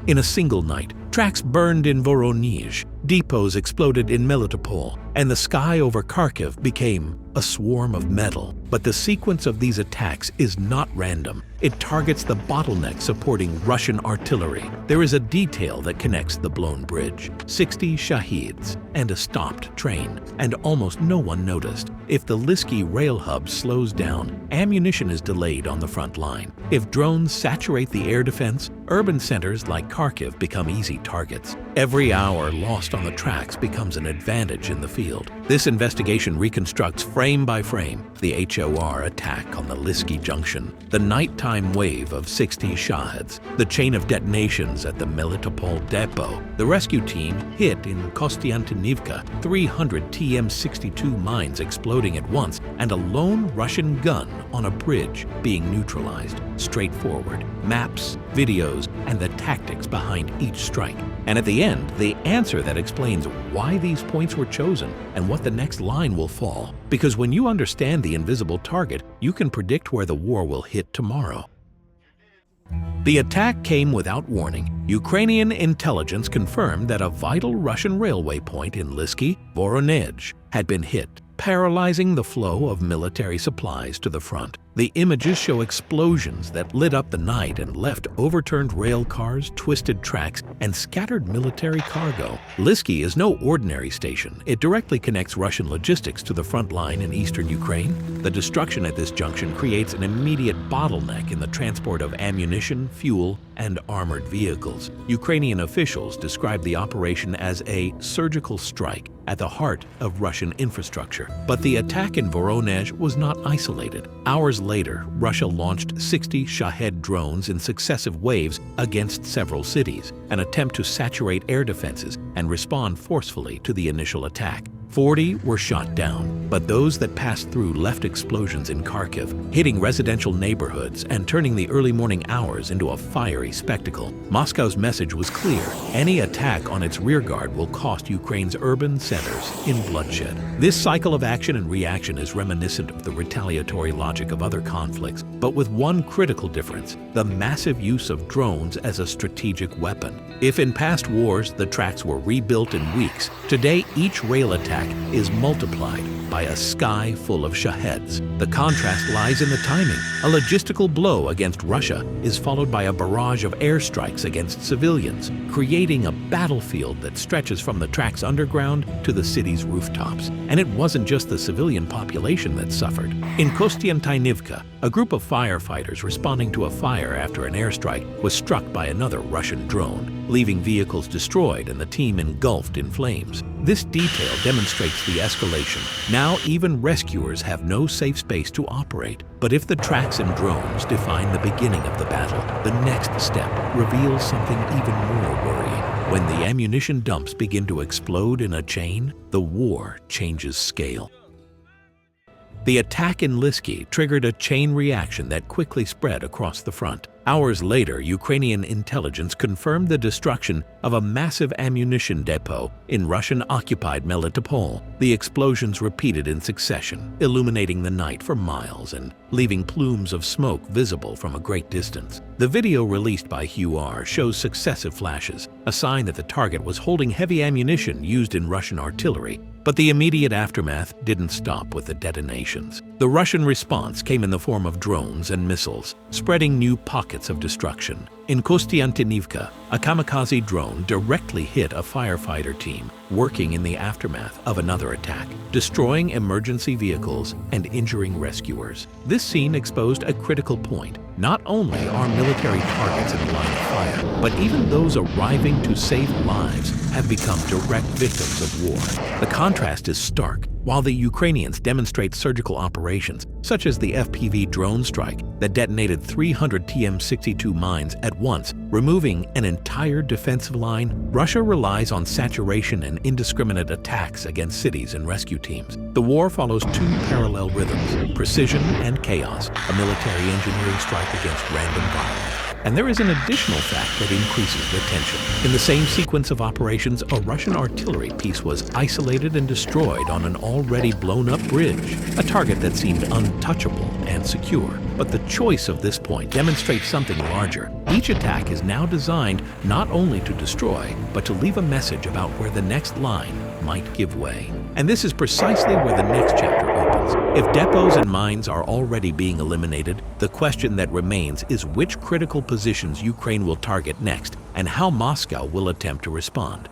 In a single night, tracks burned in Voronezh, depots exploded in Melitopol, and the sky over Kharkiv became a swarm of metal. But the sequence of these attacks is not random. It targets the bottleneck supporting Russian artillery. There is a detail that connects the blown bridge, 60 Shahids, and a stopped train, and almost no one noticed. If the Lysky rail hub slows down, ammunition is delayed on the front line. If drones saturate the air defense, urban centers like Kharkiv become easy targets. Every hour lost on the tracks becomes an advantage in the field. This investigation reconstructs frame by frame the HOR attack on the Lysky junction, the nighttime wave of 60 Shahids, the chain of detonations at the Melitopol depot, the rescue team hit in Kostiantynivka, 300 TM-62 mines exploding at once, and a lone Russian gun on a bridge being neutralized. Straightforward. Maps, videos, and the tactics behind each strike. And at the end, the answer that explains why these points were chosen and what the next line will fall. Because when you understand the invisible target, you can predict where the war will hit tomorrow. The attack came without warning. Ukrainian intelligence confirmed that a vital Russian railway point in Lysky, Voronezh, had been hit, paralyzing the flow of military supplies to the front. The images show explosions that lit up the night and left overturned rail cars, twisted tracks, and scattered military cargo. Lysky is no ordinary station. It directly connects Russian logistics to the front line in eastern Ukraine. The destruction at this junction creates an immediate bottleneck in the transport of ammunition, fuel, and armored vehicles. Ukrainian officials described the operation as a surgical strike at the heart of Russian infrastructure. But the attack in Voronezh was not isolated. Hours later, Russia launched 60 Shahed drones in successive waves against several cities, an attempt to saturate air defenses and respond forcefully to the initial attack. 40 were shot down, but those that passed through left explosions in Kharkiv, hitting residential neighborhoods and turning the early morning hours into a fiery spectacle. Moscow's message was clear: any attack on its rearguard will cost Ukraine's urban centers in bloodshed. This cycle of action and reaction is reminiscent of the retaliatory logic of other conflicts, but with one critical difference: the massive use of drones as a strategic weapon. If in past wars the tracks were rebuilt in weeks, today each rail attack is multiplied by a sky full of Shaheds. The contrast lies in the timing. A logistical blow against Russia is followed by a barrage of airstrikes against civilians, creating a battlefield that stretches from the tracks underground to the city's rooftops. And it wasn't just the civilian population that suffered. In Kostiantynivka, a group of firefighters responding to a fire after an airstrike was struck by another Russian drone, leaving vehicles destroyed and the team engulfed in flames. This detail demonstrates the escalation. Now even rescuers have no safe space to operate. But if the tracks and drones define the beginning of the battle, the next step reveals something even more worrying. When the ammunition dumps begin to explode in a chain, the war changes scale. The attack in Lysky triggered a chain reaction that quickly spread across the front. Hours later, Ukrainian intelligence confirmed the destruction of a massive ammunition depot in Russian-occupied Melitopol. The explosions repeated in succession, illuminating the night for miles and leaving plumes of smoke visible from a great distance. The video released by HUR shows successive flashes, a sign that the target was holding heavy ammunition used in Russian artillery. But the immediate aftermath didn't stop with the detonations. The Russian response came in the form of drones and missiles, spreading new pockets of destruction. In Kostiantynivka, a kamikaze drone directly hit a firefighter team working in the aftermath of another attack, destroying emergency vehicles and injuring rescuers. This scene exposed a critical point. Not only are military targets in the line of fire, but even those arriving to save lives have become direct victims of war. The contrast is stark. While the Ukrainians demonstrate surgical operations, such as the FPV drone strike that detonated 300 TM-62 mines at once, removing an entire defensive line, Russia relies on saturation and indiscriminate attacks against cities and rescue teams. The war follows two parallel rhythms: precision and chaos, a military engineering strike against random violence. And there is an additional fact that increases the tension. In the same sequence of operations, a Russian artillery piece was isolated and destroyed on an already blown-up bridge, a target that seemed untouchable and secure. But the choice of this point demonstrates something larger. Each attack is now designed not only to destroy, but to leave a message about where the next line might give way. And this is precisely where the next chapter opens. If depots and mines are already being eliminated, the question that remains is which critical positions Ukraine will target next and how Moscow will attempt to respond.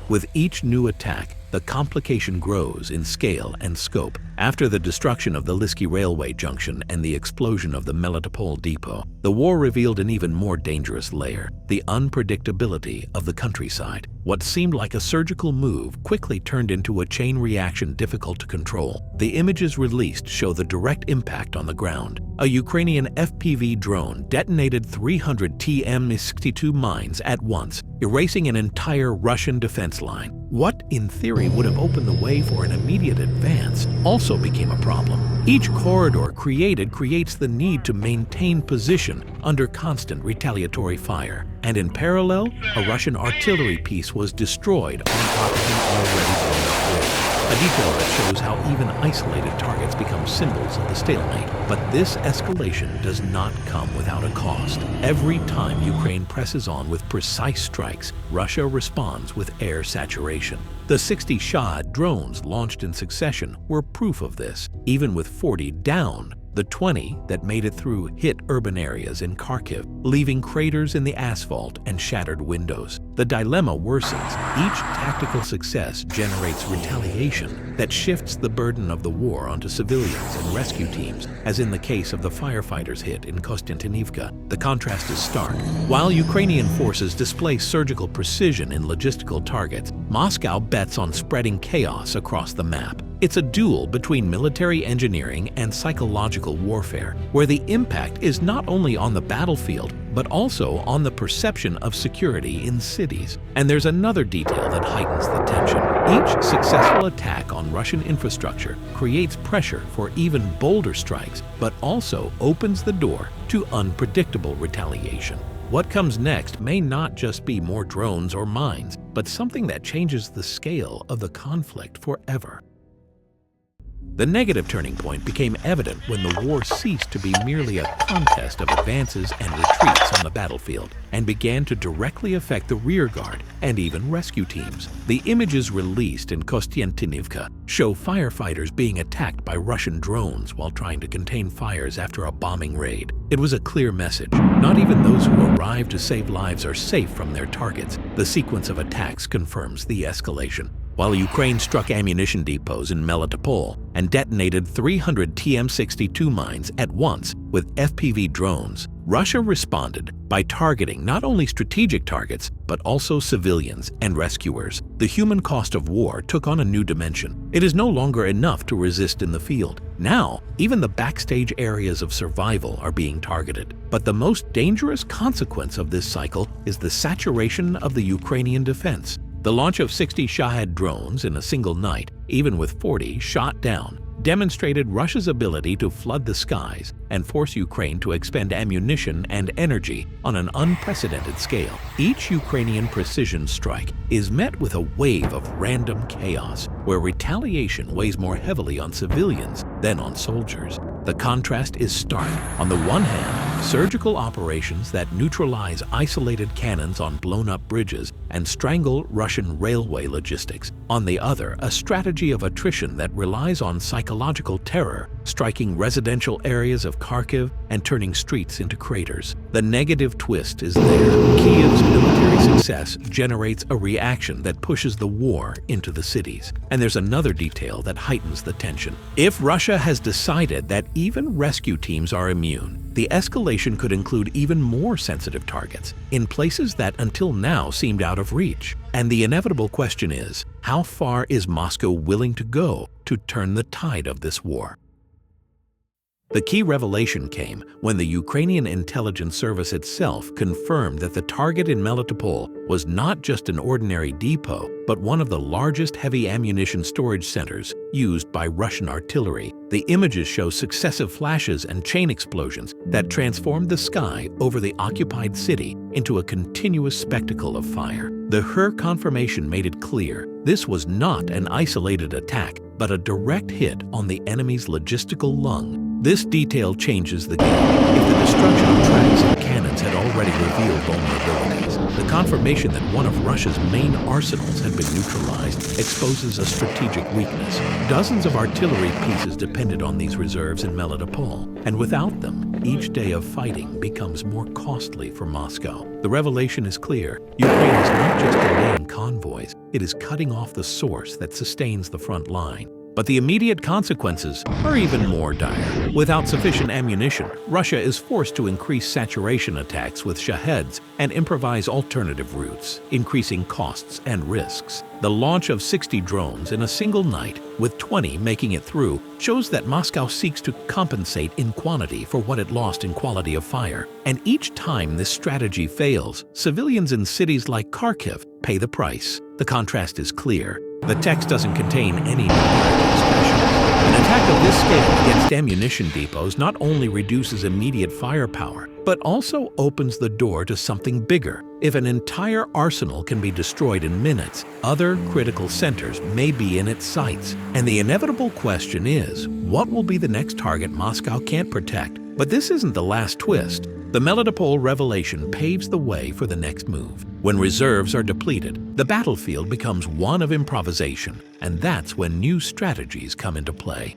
With each new attack, the complication grows in scale and scope. After the destruction of the Lysky railway junction and the explosion of the Melitopol depot, the war revealed an even more dangerous layer: the unpredictability of the countryside. What seemed like a surgical move quickly turned into a chain reaction difficult to control. The images released show the direct impact on the ground. A Ukrainian FPV drone detonated 300 TM-62 mines at once, erasing an entire Russian defense line. What, in theory, would have opened the way for an immediate advance also became a problem. Each corridor created creates the need to maintain position under constant retaliatory fire. And in parallel, a Russian artillery piece was destroyed on top of an already blown up bridge. A detail that shows how even isolated targets become symbols of the stalemate. But this escalation does not come without a cost. Every time Ukraine presses on with precise strikes, Russia responds with air saturation. The 60 Shahid drones launched in succession were proof of this. Even with 40 down, the 20 that made it through hit urban areas in Kharkiv, leaving craters in the asphalt and shattered windows. The dilemma worsens. Each tactical success generates retaliation that shifts the burden of the war onto civilians and rescue teams, as in the case of the firefighters hit in Kostiantynivka. The contrast is stark. While Ukrainian forces display surgical precision in logistical targets, Moscow bets on spreading chaos across the map. It's a duel between military engineering and psychological warfare, where the impact is not only on the battlefield, but also on the perception of security in cities. And there's another detail that heightens the tension. Each successful attack on Russian infrastructure creates pressure for even bolder strikes, but also opens the door to unpredictable retaliation. What comes next may not just be more drones or mines, but something that changes the scale of the conflict forever. The negative turning point became evident when the war ceased to be merely a contest of advances and retreats on the battlefield and began to directly affect the rearguard and even rescue teams. The images released in Kostiantynivka show firefighters being attacked by Russian drones while trying to contain fires after a bombing raid. It was a clear message. Not even those who arrived to save lives are safe from their targets. The sequence of attacks confirms the escalation. While Ukraine struck ammunition depots in Melitopol and detonated 300 TM-62 mines at once with FPV drones, Russia responded by targeting not only strategic targets, but also civilians and rescuers. The human cost of war took on a new dimension. It is no longer enough to resist in the field. Now, even the backstage areas of survival are being targeted. But the most dangerous consequence of this cycle is the saturation of the Ukrainian defense. The launch of 60 Shahid drones in a single night, even with 40 shot down, demonstrated Russia's ability to flood the skies and force Ukraine to expend ammunition and energy on an unprecedented scale. Each Ukrainian precision strike is met with a wave of random chaos, where retaliation weighs more heavily on civilians than on soldiers. The contrast is stark. On the one hand, surgical operations that neutralize isolated cannons on blown-up bridges and strangle Russian railway logistics. On the other, a strategy of attrition that relies on psychological terror, striking residential areas of Kharkiv and turning streets into craters. The negative twist is there. Kiev's military success generates a reaction that pushes the war into the cities. And there's another detail that heightens the tension. If Russia has decided that even rescue teams are immune, the escalation could include even more sensitive targets in places that until now seemed out of reach. And the inevitable question is, how far is Moscow willing to go to turn the tide of this war? The key revelation came when the Ukrainian intelligence service itself confirmed that the target in Melitopol was not just an ordinary depot, but one of the largest heavy ammunition storage centers used by Russian artillery. The images show successive flashes and chain explosions that transformed the sky over the occupied city into a continuous spectacle of fire. The HER confirmation made it clear this was not an isolated attack, but a direct hit on the enemy's logistical lung. This detail changes the game. If the destruction of tracks and cannons had already revealed vulnerabilities, the confirmation that one of Russia's main arsenals had been neutralized exposes a strategic weakness. Dozens of artillery pieces depended on these reserves in Melitopol, and without them, each day of fighting becomes more costly for Moscow. The revelation is clear. Ukraine is not just delaying convoys, it is cutting off the source that sustains the front line. But the immediate consequences are even more dire. Without sufficient ammunition, Russia is forced to increase saturation attacks with Shaheds and improvise alternative routes, increasing costs and risks. The launch of 60 drones in a single night, with 20 making it through, shows that Moscow seeks to compensate in quantity for what it lost in quality of fire. And each time this strategy fails, civilians in cities like Kharkiv pay the price. The contrast is clear. The text doesn't contain any narrative special. An attack of this scale against ammunition depots not only reduces immediate firepower, but also opens the door to something bigger. If an entire arsenal can be destroyed in minutes, other critical centers may be in its sights. And the inevitable question is, what will be the next target Moscow can't protect? But this isn't the last twist. The Melitopol revelation paves the way for the next move. When reserves are depleted, the battlefield becomes one of improvisation, and that's when new strategies come into play.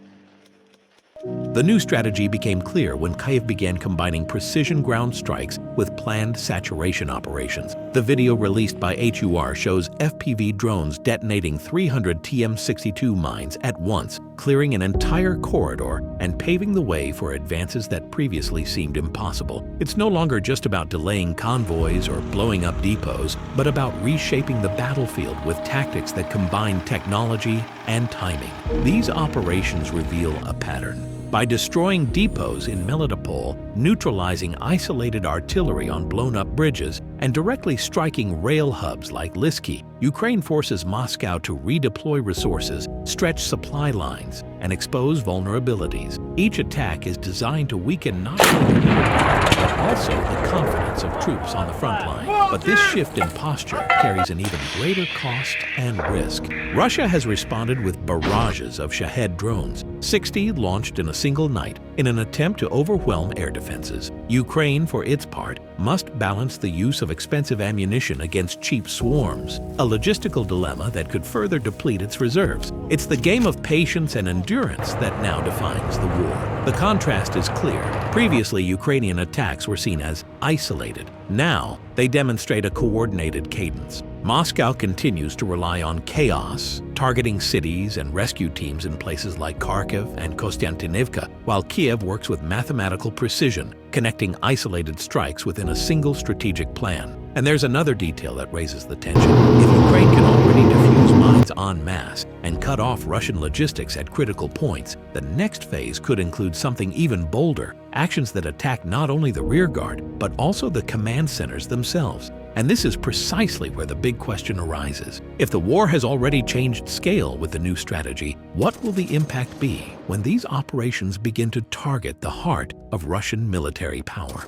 The new strategy became clear when Kyiv began combining precision ground strikes with planned saturation operations. The video released by HUR shows FPV drones detonating 300 TM62 mines at once, clearing an entire corridor and paving the way for advances that previously seemed impossible. It's no longer just about delaying convoys or blowing up depots, but about reshaping the battlefield with tactics that combine technology and timing. These operations reveal a pattern. By destroying depots in Melitopol, neutralizing isolated artillery on blown-up bridges, and directly striking rail hubs like Lysky, Ukraine forces Moscow to redeploy resources, stretch supply lines, and expose vulnerabilities. Each attack is designed to weaken not only the military, but also the confidence of troops on the front line. But this shift in posture carries an even greater cost and risk. Russia has responded with barrages of Shahed drones, 60 launched in a single night, in an attempt to overwhelm air defenses. Ukraine, for its part, must balance the use of expensive ammunition against cheap swarms, a logistical dilemma that could further deplete its reserves. It's the game of patience and endurance that now defines the war. The contrast is clear. Previously, Ukrainian attacks were seen as isolated. Now, they demonstrate a coordinated cadence. Moscow continues to rely on chaos, targeting cities and rescue teams in places like Kharkiv and Kostiantynivka, while Kiev works with mathematical precision, connecting isolated strikes within a single strategic plan. And there's another detail that raises the tension. If Ukraine can already defuse mines en masse and cut off Russian logistics at critical points, the next phase could include something even bolder, actions that attack not only the rearguard, but also the command centers themselves. And this is precisely where the big question arises. If the war has already changed scale with the new strategy, what will the impact be when these operations begin to target the heart of Russian military power?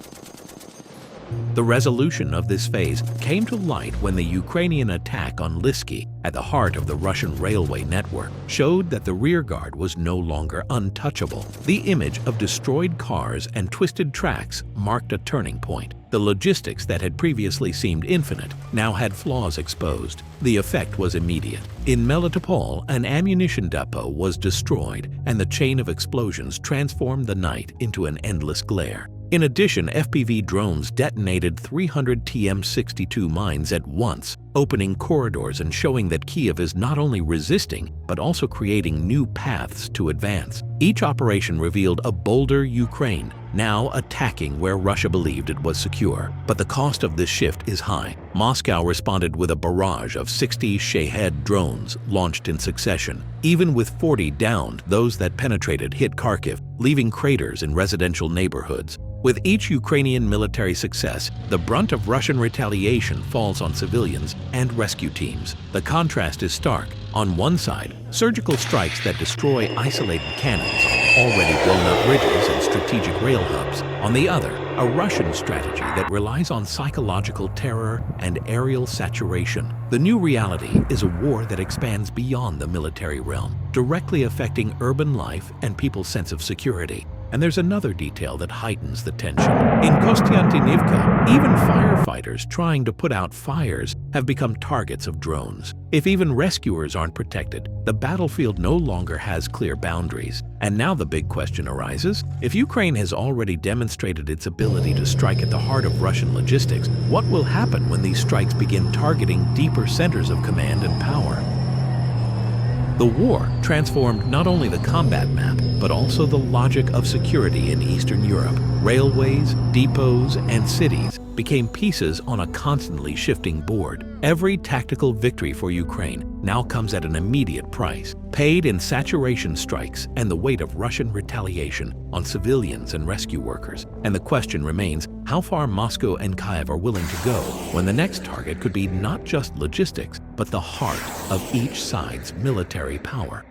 The resolution of this phase came to light when the Ukrainian attack on Lysky, at the heart of the Russian railway network, showed that the rearguard was no longer untouchable. The image of destroyed cars and twisted tracks marked a turning point. The logistics that had previously seemed infinite now had flaws exposed. The effect was immediate. In Melitopol, an ammunition depot was destroyed, and the chain of explosions transformed the night into an endless glare. In addition, FPV drones detonated 300 TM62 mines at once, opening corridors and showing that Kyiv is not only resisting, but also creating new paths to advance. Each operation revealed a bolder Ukraine, now attacking where Russia believed it was secure. But the cost of this shift is high. Moscow responded with a barrage of 60 Shahed drones launched in succession. Even with 40 downed, those that penetrated hit Kharkiv, leaving craters in residential neighborhoods. With each Ukrainian military success, the brunt of Russian retaliation falls on civilians and rescue teams. The contrast is stark. On one side, surgical strikes that destroy isolated cannons, already blown up bridges and strategic rail hubs. On the other, a Russian strategy that relies on psychological terror and aerial saturation. The new reality is a war that expands beyond the military realm, directly affecting urban life and people's sense of security. And there's another detail that heightens the tension. In Kostiantynivka, even firefighters trying to put out fires have become targets of drones. If even rescuers aren't protected, the battlefield no longer has clear boundaries. And now the big question arises: if Ukraine has already demonstrated its ability to strike at the heart of Russian logistics, what will happen when these strikes begin targeting deeper centers of command and power? The war transformed not only the combat map, but also the logic of security in Eastern Europe. Railways, depots, and cities became pieces on a constantly shifting board. Every tactical victory for Ukraine now comes at an immediate price, paid in saturation strikes and the weight of Russian retaliation on civilians and rescue workers. And the question remains how far Moscow and Kyiv are willing to go when the next target could be not just logistics, but the heart of each side's military power.